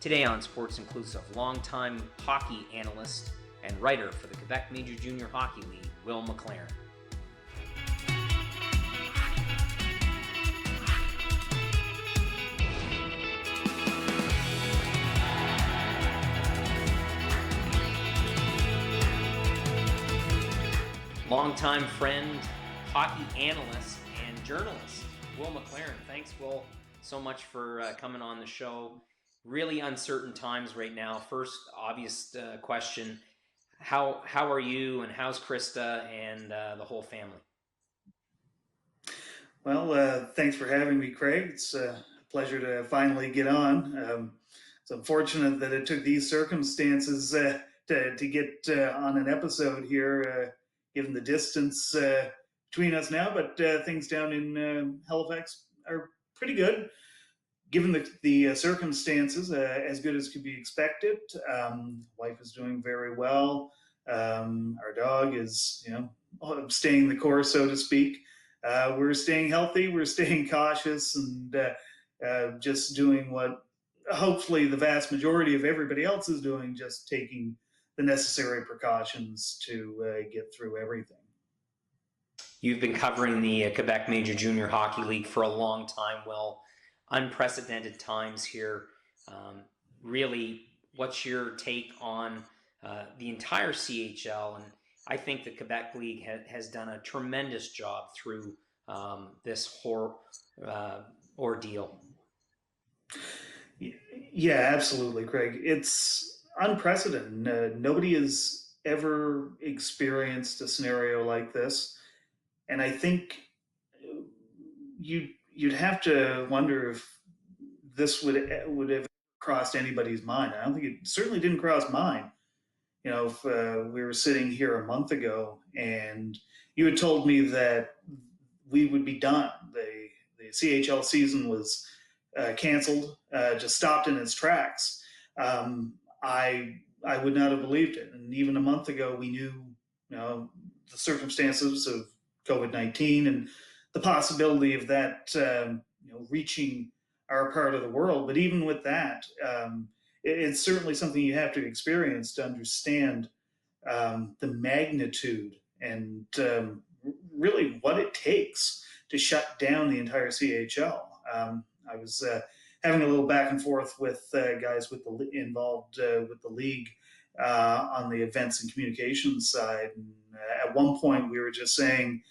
Today on Sports Inclusive, longtime hockey analyst and writer for the Quebec Major Junior Hockey League, Will MacLaren. Longtime friend, hockey analyst, and journalist, Will MacLaren. Thanks, Will, so much for coming on the show. Really uncertain times right now. First, obvious question, how are you, and how's Krista and the whole family? Well, thanks for having me, Craig. It's a pleasure to finally get on. It's unfortunate that it took these circumstances to get on an episode here, given the distance between us now, but things down in Halifax are pretty good. Given the circumstances, as good as could be expected. Wife is doing very well. Our dog is, staying the course, so to speak. We're staying healthy. We're staying cautious, and just doing what hopefully the vast majority of everybody else is doing, just taking the necessary precautions to get through everything. You've been covering the Quebec Major Junior Hockey League for a long time, Will. Unprecedented times here. Really, what's your take on the entire CHL? And I think the Quebec League has done a tremendous job through this ordeal. Yeah, absolutely, Craig. It's unprecedented. Nobody has ever experienced a scenario like this, and I think you'd have to wonder if this would have crossed anybody's mind. I don't think it certainly didn't cross mine. If we were sitting here a month ago and you had told me that we would be done, the CHL season was canceled, just stopped in its tracks, I would not have believed it. And even a month ago, we knew, the circumstances of COVID-19 and the possibility of that, reaching our part of the world. But even with that, it's certainly something you have to experience to understand the magnitude and really what it takes to shut down the entire CHL. I was having a little back and forth with guys involved with the league on the events and communications side. And at one point, we were just saying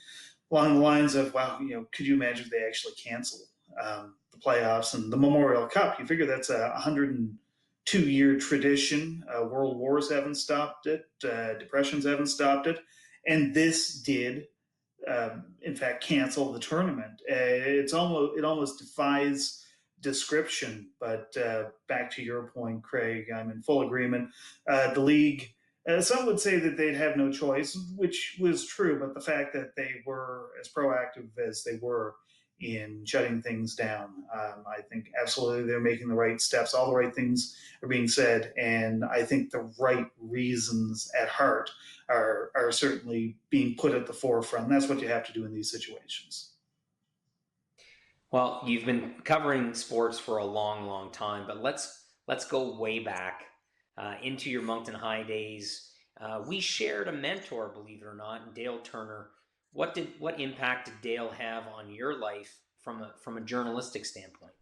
along the lines of, "Wow, could you imagine if they actually cancel the playoffs and the Memorial Cup? You figure that's 102-year tradition. World wars haven't stopped it. Depressions haven't stopped it, and this did." In fact, cancel the tournament. It almost defies description. But back to your point, Craig, I'm in full agreement. The league, some would say that they'd have no choice, which was true. But the fact that they were as proactive as they were in shutting things down, I think absolutely they're making the right steps. All the right things are being said, and I think the right reasons at heart are certainly being put at the forefront. That's what you have to do in these situations. Well, you've been covering sports for a long, long time, but let's go way back into your Moncton High days. We shared a mentor, believe it or not, Dale Turner. What impact did Dale have on your life from a journalistic standpoint?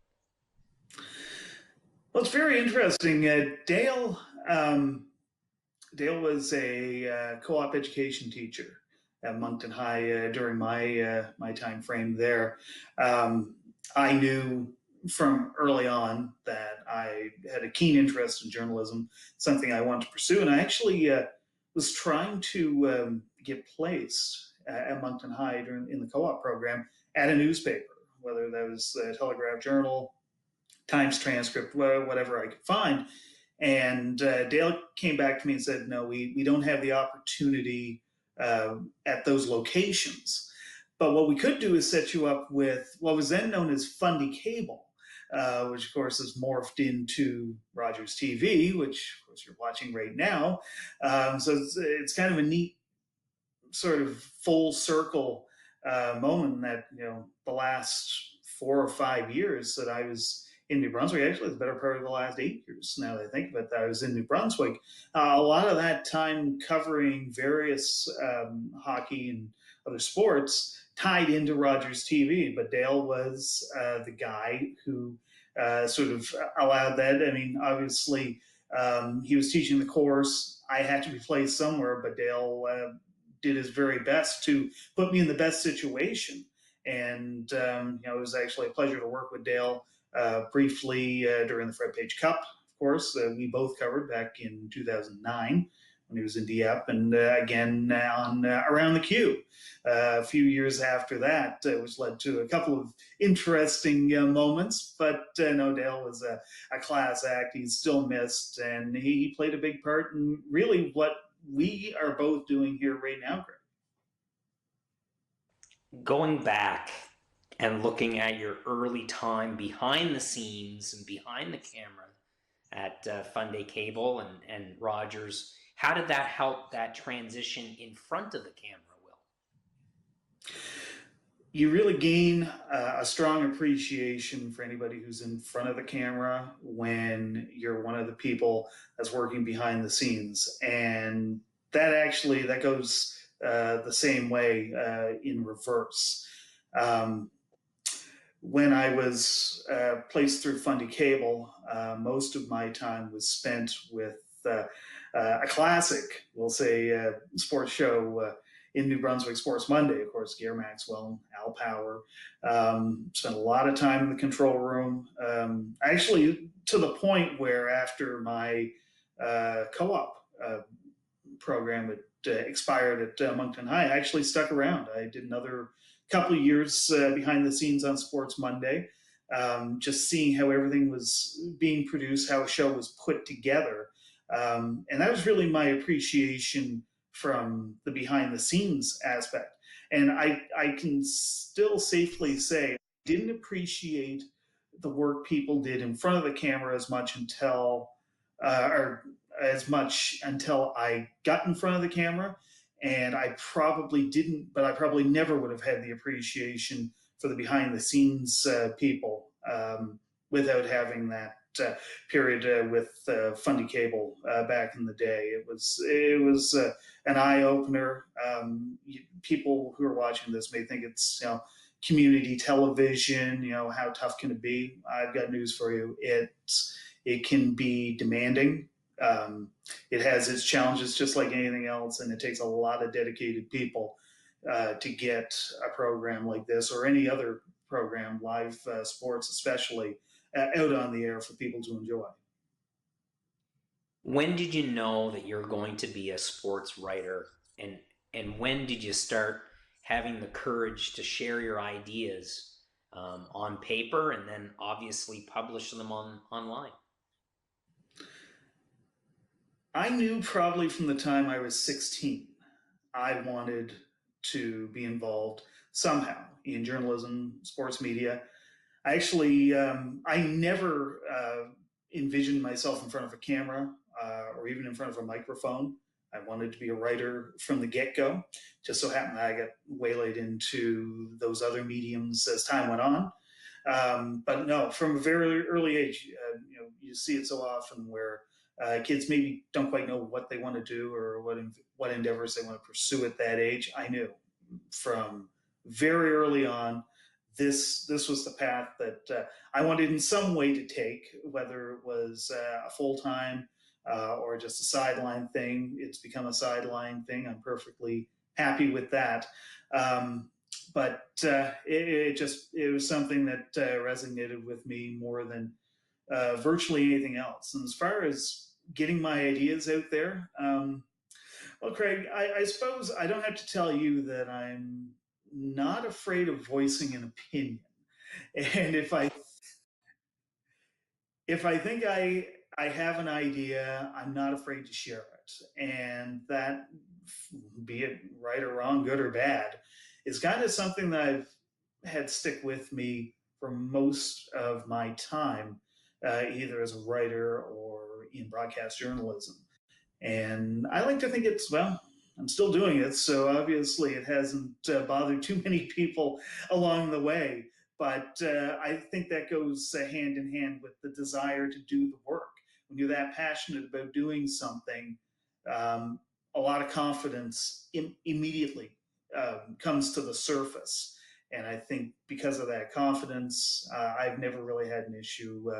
Well, it's very interesting. Dale was a co-op education teacher at Moncton High during my time frame there. I knew from early on that I had a keen interest in journalism, something I wanted to pursue, and I actually was trying to get placed at Moncton High in the co-op program at a newspaper, whether that was the Telegraph Journal, Times Transcript, whatever I could find. And Dale came back to me and said, "No, we don't have the opportunity at those locations. But what we could do is set you up with what was then known as Fundy Cable, which of course has morphed into Rogers TV, which of course you're watching right now. So it's kind of a neat sort of full circle moment that the last 4 or 5 years that I was in New Brunswick. Actually, it's the better part of the last 8 years now that I think about that. I was in New Brunswick. A lot of that time covering various hockey and other sports tied into Rogers TV, but Dale was the guy who sort of allowed that. I mean, obviously, he was teaching the course. I had to be placed somewhere, but Dale did his very best to put me in the best situation. And it was actually a pleasure to work with Dale briefly during the Fred Page Cup. Of course, we both covered back in 2009 when he was in Dieppe, and again on Around the Q a few years after that, which led to a couple of interesting moments. But no, Dale was a class act. He's still missed, and he played a big part in really what we are both doing here right now, Greg. Going back and looking at your early time behind the scenes and behind the camera at Funday Cable and Rogers, how did that help that transition in front of the camera, Will? You really gain a strong appreciation for anybody who's in front of the camera when you're one of the people that's working behind the scenes, and that goes the same way in reverse. Um, when I was placed through Fundy Cable, most of my time was spent with a classic, we'll say, sports show in New Brunswick, Sports Monday. Of course, Gare Maxwell, Al Power. Spent a lot of time in the control room. Actually, to the point where after my co-op program expired at Moncton High, I actually stuck around. I did another couple of years behind the scenes on Sports Monday, just seeing how everything was being produced, how a show was put together. And that was really my appreciation from the behind the scenes aspect. And I can still safely say I didn't appreciate the work people did in front of the camera as much until I got in front of the camera. And I probably didn't, but I probably never would have had the appreciation for the behind the scenes people without having that period with Fundy Cable back in the day. It was an eye opener. People who are watching this may think it's community television. How tough can it be? I've got news for you. It can be demanding. It has its challenges just like anything else, and it takes a lot of dedicated people to get a program like this or any other program, live sports especially, out on the air for people to enjoy. When did you know that you're going to be a sports writer, and when did you start having the courage to share your ideas on paper and then obviously publish them online? I knew probably from the time I was 16, I wanted to be involved somehow in journalism, sports media. I never envisioned myself in front of a camera or even in front of a microphone. I wanted to be a writer from the get-go. Just so happened that I got waylaid into those other mediums as time went on. But no, from a very early age, you see it so often where kids maybe don't quite know what they want to do or what endeavors they want to pursue at that age. I knew from very early on this was the path that I wanted in some way to take, whether it was a full-time or just a sideline thing. It's become a sideline thing. I'm perfectly happy with that. But it was something that resonated with me more than virtually anything else. And as far as getting my ideas out there, well, Craig, I suppose I don't have to tell you that I'm not afraid of voicing an opinion. And if I think I have an idea, I'm not afraid to share it. And that, be it right or wrong, good or bad, is kind of something that I've had stick with me for most of my time, either as a writer or in broadcast journalism. And I like to think I'm still doing it, so obviously it hasn't bothered too many people along the way. But I think that goes hand in hand with the desire to do the work. When you're that passionate about doing something, um, a lot of confidence immediately comes to the surface. And I think because of that confidence, I've never really had an issue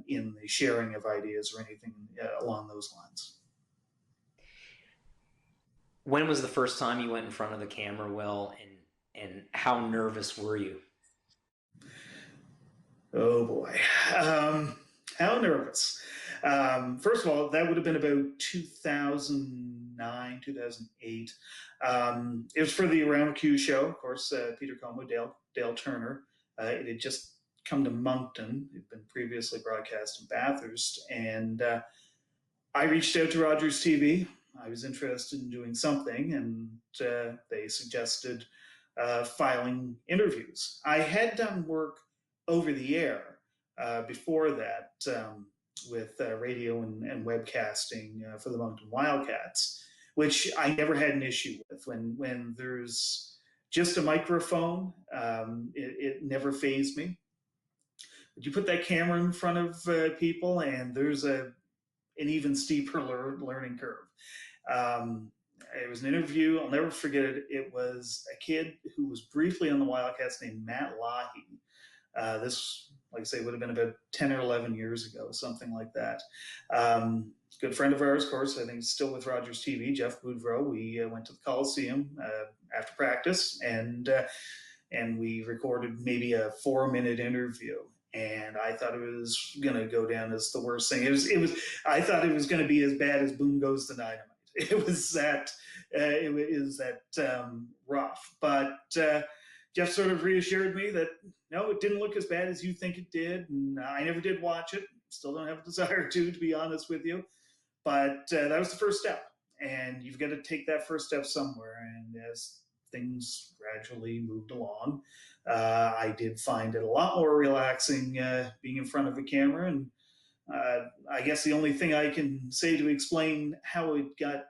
in the sharing of ideas or anything along those lines. When was the first time you went in front of the camera, Will, and how nervous were you? Oh boy. How nervous. First of all, that would have been about 2009, 2008. It was for the Around the Q show. Of course, Peter Como, Dale Turner. It had just come to Moncton. It had been previously broadcast in Bathurst. And I reached out to Rogers TV. I was interested in doing something, and they suggested filing interviews. I had done work over the air before that with radio and webcasting for the Moncton Wildcats, which I never had an issue with. When there's just a microphone, it never fazed me. But you put that camera in front of people, and there's an even steeper learning curve. It was an interview. I'll never forget it. It was a kid who was briefly on the Wildcats named Matt Lahi. This, like I say, would have been about 10 or 11 years ago, something like that. Good friend of ours, of course, I think he's still with Rogers TV, Jeff Boudreau. We went to the Coliseum after practice, and we recorded maybe a 4-minute interview. And I thought it was going to go down as the worst thing. I thought it was going to be as bad as Boom Goes the Dynamite. It was that rough. But Jeff sort of reassured me that no, it didn't look as bad as you think it did. And I never did watch it. Still don't have a desire to be honest with you. But that was the first step. And you've got to take that first step somewhere. And as things gradually moved along, I did find it a lot more relaxing being in front of a camera. And I guess the only thing I can say to explain how it got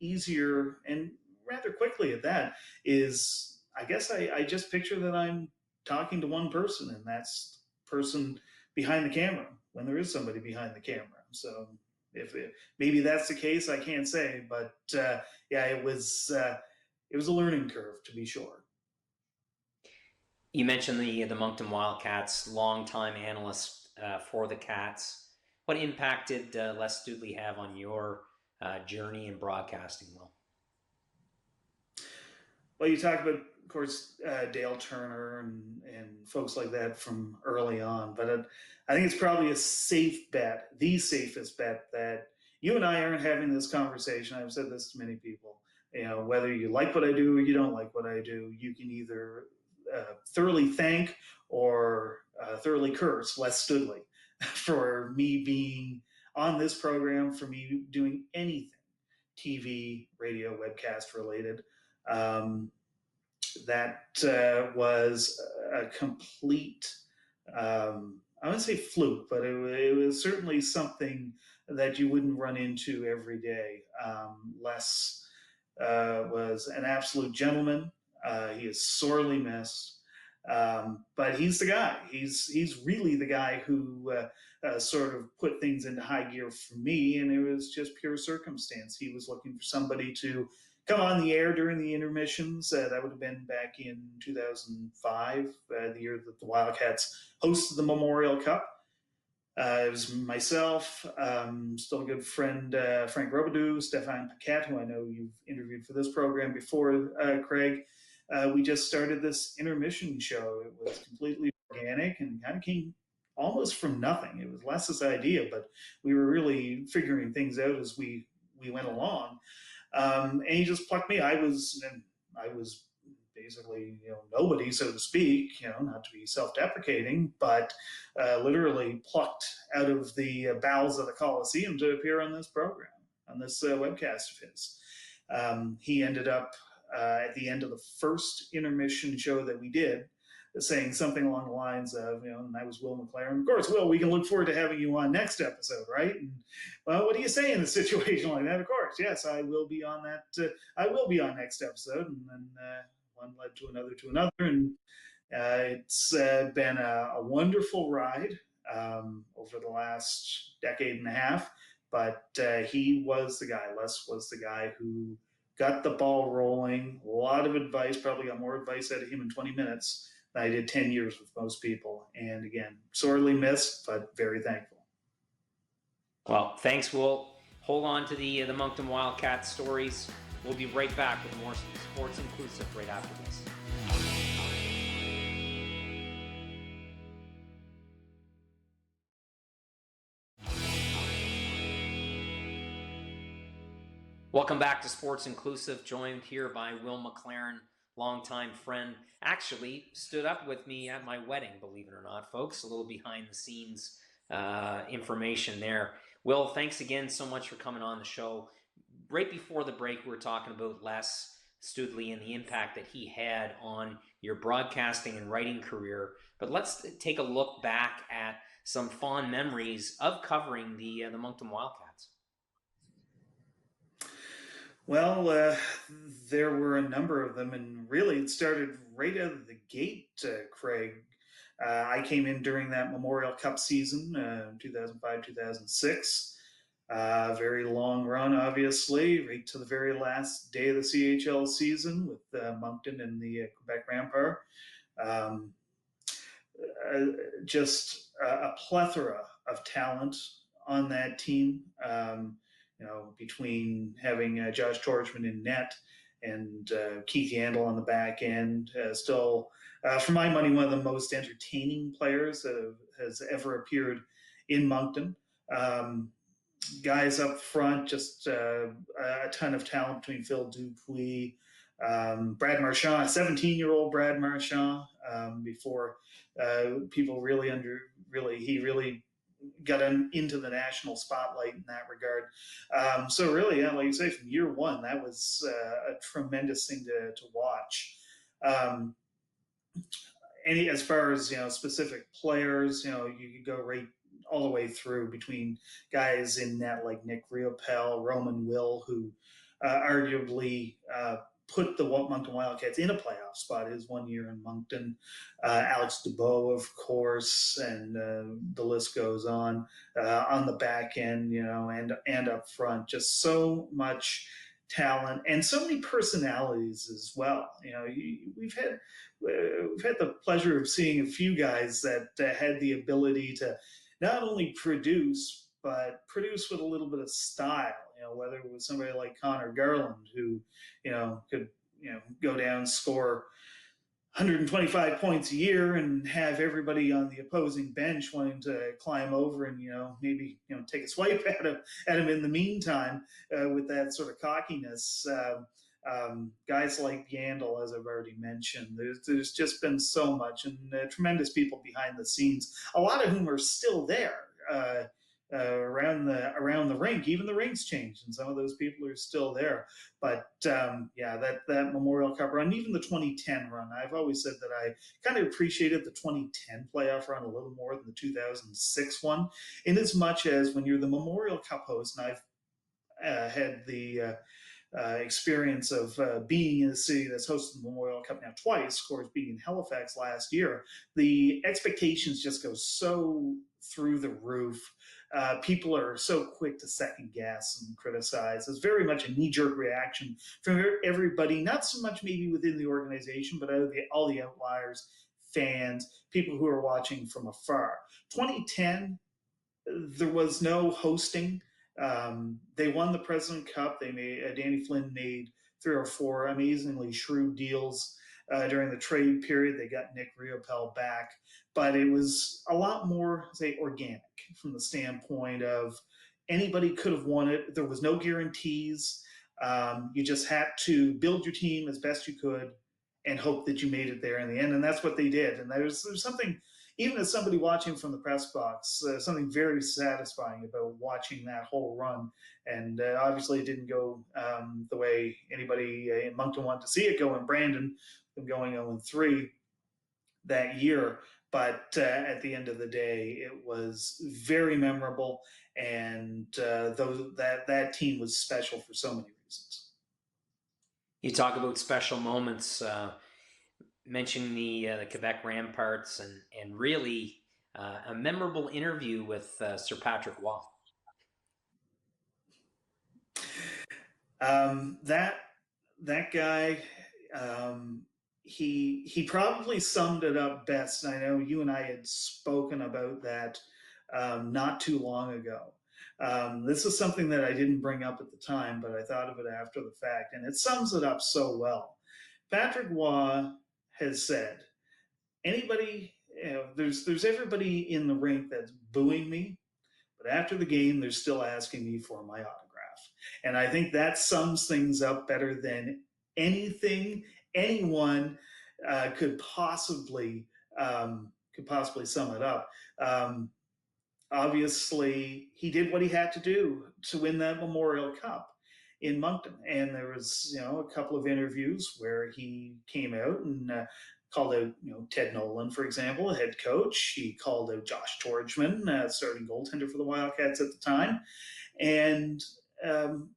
easier and rather quickly at that is I guess I just picture that I'm talking to one person, and that's the person behind the camera when there is somebody behind the camera. So maybe that's the case, I can't say, but yeah, it was a learning curve to be sure. You mentioned the Moncton Wildcats, longtime analyst for the Cats. What impact did Les Studley have on your journey in broadcasting, Will? Well, you talk about, of course, Dale Turner and folks like that from early on, but I think it's probably a safe bet, the safest bet, that you and I aren't having this conversation. I've said this to many people. You know, whether you like what I do or you don't like what I do, you can either thoroughly thank or thoroughly curse Les Studley for me being on this program, for me doing anything TV, radio, webcast related. That was a complete, I wouldn't say fluke, but it was certainly something that you wouldn't run into every day. Les was an absolute gentleman. He is sorely missed. But he's the guy. He's really the guy who sort of put things into high gear for me, and it was just pure circumstance. He was looking for somebody to come on the air during the intermissions. That would have been back in 2005, the year that the Wildcats hosted the Memorial Cup. It was myself, still a good friend, Frank Robidoux, Stefan Paquette, who I know you've interviewed for this program before, Craig. We just started this intermission show. It was completely organic and kind of came almost from nothing. It was Les's idea, but we were really figuring things out as we went along. And he just plucked me. I was basically, nobody, so to speak, not to be self-deprecating, but literally plucked out of the bowels of the Coliseum to appear on this program, on this webcast of his. He ended up at the end of the first intermission show that we did, saying something along the lines of, and I was Will MacLaren. Of course, Will, we can look forward to having you on next episode, right? And, well, what do you say in a situation like that? Of course, yes, I will be on that. I will be on next episode, and then one led to another, and It's been a wonderful ride over the last decade and a half, but he was the guy. Les was the guy who got the ball rolling. A lot of advice, probably got more advice out of him in 20 minutes than I did 10 years with most people. And again, sorely missed, but very thankful. Well, thanks, Will. Hold on to the Moncton Wildcats stories. We'll be right back with more Sports Inclusive right after this. Welcome back to Sports Inclusive, joined here by Will MacLaren, longtime friend. Actually, stood up with me at my wedding, believe it or not, folks. A little behind the scenes information there. Will, thanks again so much for coming on the show. Right before the break, we were talking about Les Studley and the impact that he had on your broadcasting and writing career. But let's take a look back at some fond memories of covering the Moncton Wildcats. Well, there were a number of them, and really it started right out of the gate, Craig. I came in during that Memorial Cup season, 2005, 2006. Very long run, obviously, right to the very last day of the CHL season with Moncton and the Quebec Rampart. Um, just a plethora of talent on that team. Between having Josh Torchman in net and Keith Yandel on the back end, still, for my money, one of the most entertaining players that has ever appeared in Moncton. Guys up front, just a ton of talent between Phil Dupuis, Brad Marchand, 17-year-old Brad Marchand, before people he really got into the national spotlight in that regard. So really, yeah, like you say, from year one, that was a tremendous thing to watch. As far as specific players, you could go right all the way through between guys in net like Nick Riopel, Roman Will, who arguably put the Moncton Wildcats in a playoff spot his 1 year in Moncton. Alex Dubois, of course, and the list goes on. On the back end, and up front, just so much talent and so many personalities as well. We've had the pleasure of seeing a few guys that had the ability to not only produce, but produce with a little bit of style. Whether it was somebody like Connor Garland, who could go down and score 125 points a year and have everybody on the opposing bench wanting to climb over and maybe take a swipe at him in the meantime, with that sort of cockiness. Guys like Yandel, as I've already mentioned, there's just been so much, and tremendous people behind the scenes, a lot of whom are still there. Around the rink, even the rink's changed, and some of those people are still there. But that Memorial Cup run, even the 2010 run, I've always said that I kind of appreciated the 2010 playoff run a little more than the 2006 one, in as much as when you're the Memorial Cup host, and I've had the experience of being in a city that's hosted the Memorial Cup now twice, of course, being in Halifax last year, the expectations just go so through the roof. People are so quick to second guess and criticize. It's very much a knee-jerk reaction from everybody, not so much maybe within the organization, but out of all the outliers, fans, people who are watching from afar. 2010, there was no hosting. They won the President Cup. Danny Flynn made 3 or 4 amazingly shrewd deals during the trade period. They got Nick Riopel back, but it was a lot more, say, organic from the standpoint of anybody could have won it. There was no guarantees. You just had to build your team as best you could and hope that you made it there in the end, and that's what they did. And there's something, even as somebody watching from the press box, something very satisfying about watching that whole run. And obviously, it didn't go the way anybody in Moncton wanted to see it go in Brandon, them going 0-3 that year. But at the end of the day, it was very memorable, and that team was special for so many reasons. You talk about special moments. mentioning the Quebec Ramparts and really a memorable interview with Sir Patrick Waugh. That guy, um, he probably summed it up best. I know you and I had spoken about that not too long ago. This is something that I didn't bring up at the time, but I thought of it after the fact, and it sums it up so well. Patrick Waugh has said, anybody, there's everybody in the rink that's booing me, but after the game, they're still asking me for my autograph. And I think that sums things up better than anything anyone could possibly sum it up. Um, Obviously, he did what he had to do to win that Memorial Cup in Moncton, and there was a couple of interviews where he came out and called out Ted Nolan, for example, a head coach. He called out Josh Torchman, starting goaltender for the Wildcats at the time, and um,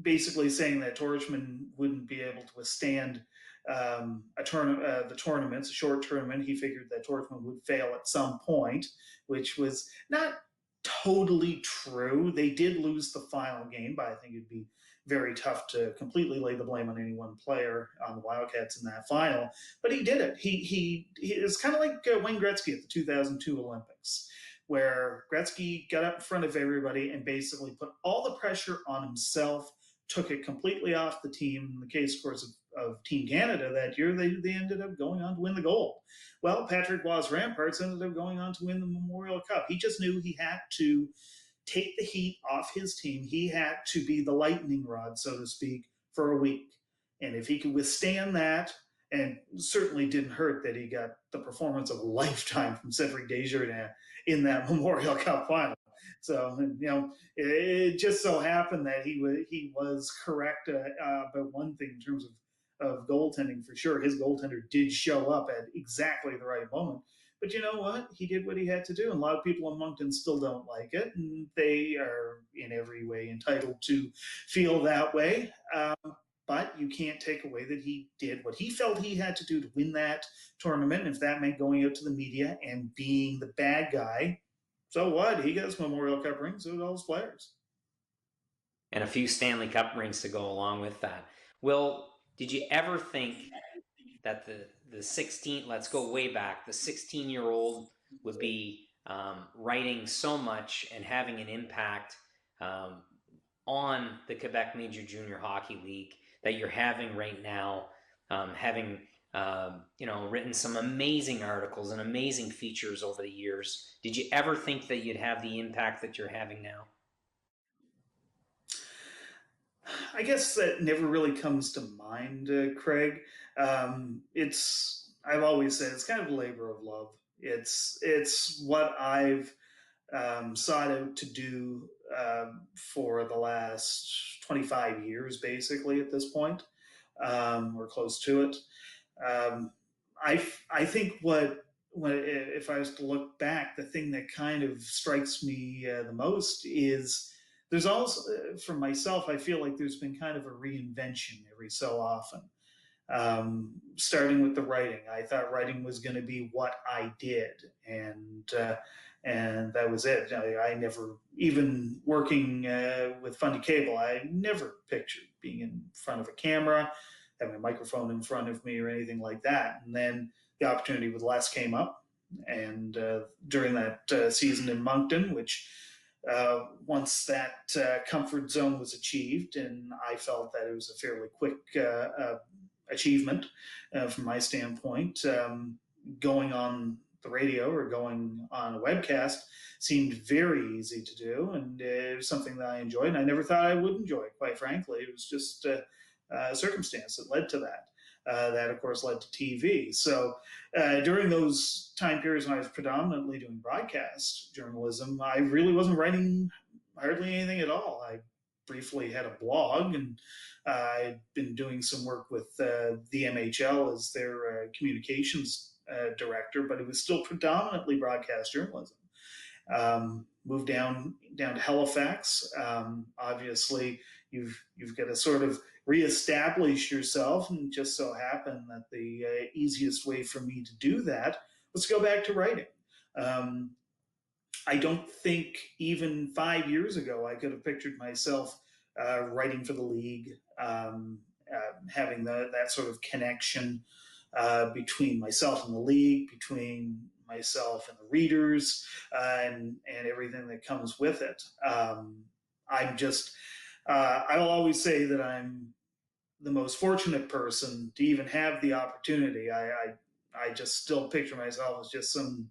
basically saying that Torchman wouldn't be able to withstand the tournaments, a short tournament. He figured that Torchman would fail at some point, which was not totally true. They did lose the final game, but I think it'd be very tough to completely lay the blame on any one player on the Wildcats in that final. But he did it. He it's kind of like Wayne Gretzky at the 2002 Olympics, where Gretzky got up in front of everybody and basically put all the pressure on himself, took it completely off the team. In the case, of course, of Team Canada that year, they ended up going on to win the gold. Well, Patrick Waugh's Ramparts ended up going on to win the Memorial Cup. He just knew he had to take the heat off his team. He had to be the lightning rod, so to speak, for a week. And if he could withstand that, and certainly didn't hurt that he got the performance of a lifetime from Cedric Desjardins in that Memorial Cup final. So it just so happened that he was correct about one thing in terms of goaltending for sure. His goaltender did show up at exactly the right moment. But you know what? He did what he had to do. And a lot of people in Moncton still don't like it. And they are in every way entitled to feel that way. But you can't take away that he did what he felt he had to do to win that tournament. And if that meant going out to the media and being the bad guy, so what? He got his Memorial Cup ring, so did all his players. And a few Stanley Cup rings to go along with that. Will, did you ever think that the 16, let's go way back, the 16-year-old would be writing so much and having an impact on the Quebec Major Junior Hockey League that you're having right now, having written some amazing articles and amazing features over the years. Did you ever think that you'd have the impact that you're having now? I guess that never really comes to mind, Craig. I've always said it's kind of a labor of love. It's what I've sought out to do for the last 25 years, basically, at this point, or close to it. Um, I think if I was to look back, the thing that kind of strikes me the most is there's also, for myself, I feel like there's been kind of a reinvention every so often. Starting with the writing, I thought writing was going to be what I did, and that was it. I never, even working with Fundy Cable, I never pictured being in front of a camera, having a microphone in front of me, or anything like that. And then the opportunity with Les came up, and during that season in Moncton, which once that comfort zone was achieved, and I felt that it was a fairly quick achievement from my standpoint. Going on the radio or going on a webcast seemed very easy to do, and it was something that I enjoyed, and I never thought I would enjoy it, quite frankly. It was just a circumstance that led to that. That, of course, led to TV. So during those time periods when I was predominantly doing broadcast journalism, I really wasn't writing hardly anything at all. I briefly had a blog, and I'd been doing some work with the MHL as their communications director, but it was still predominantly broadcast journalism. Moved down to Halifax. Obviously, you've got to sort of reestablish yourself, and it just so happened that the easiest way for me to do that was to go back to writing. Um, I don't think even 5 years ago I could have pictured myself writing for the league, having that sort of connection between myself and the league, between myself and the readers, and everything that comes with it. I'm just, I'll always say that I'm the most fortunate person to even have the opportunity. I just still picture myself as just some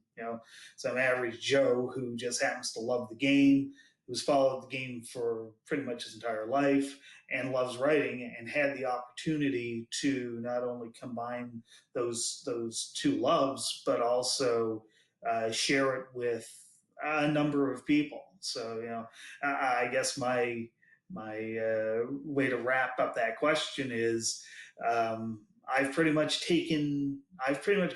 average Joe who just happens to love the game, who's followed the game for pretty much his entire life and loves writing, and had the opportunity to not only combine those two loves, but also share it with a number of people. So I guess my way to wrap up that question is I've pretty much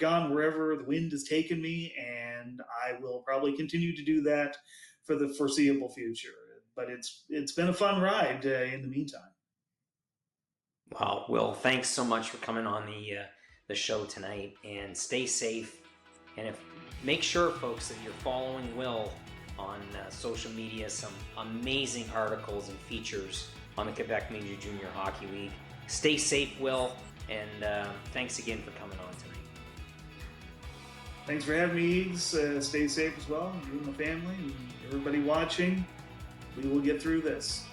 gone wherever the wind has taken me, and I will probably continue to do that for the foreseeable future. But it's been a fun ride in the meantime. Well, Will, thanks so much for coming on the show tonight, and stay safe. And make sure, folks, that you're following Will on social media. Some amazing articles and features on the Quebec Major Junior Hockey League. Stay safe, Will, and thanks again for coming on tonight. Thanks for having me, Eags. Stay safe as well, you and the family, and everybody watching. We will get through this.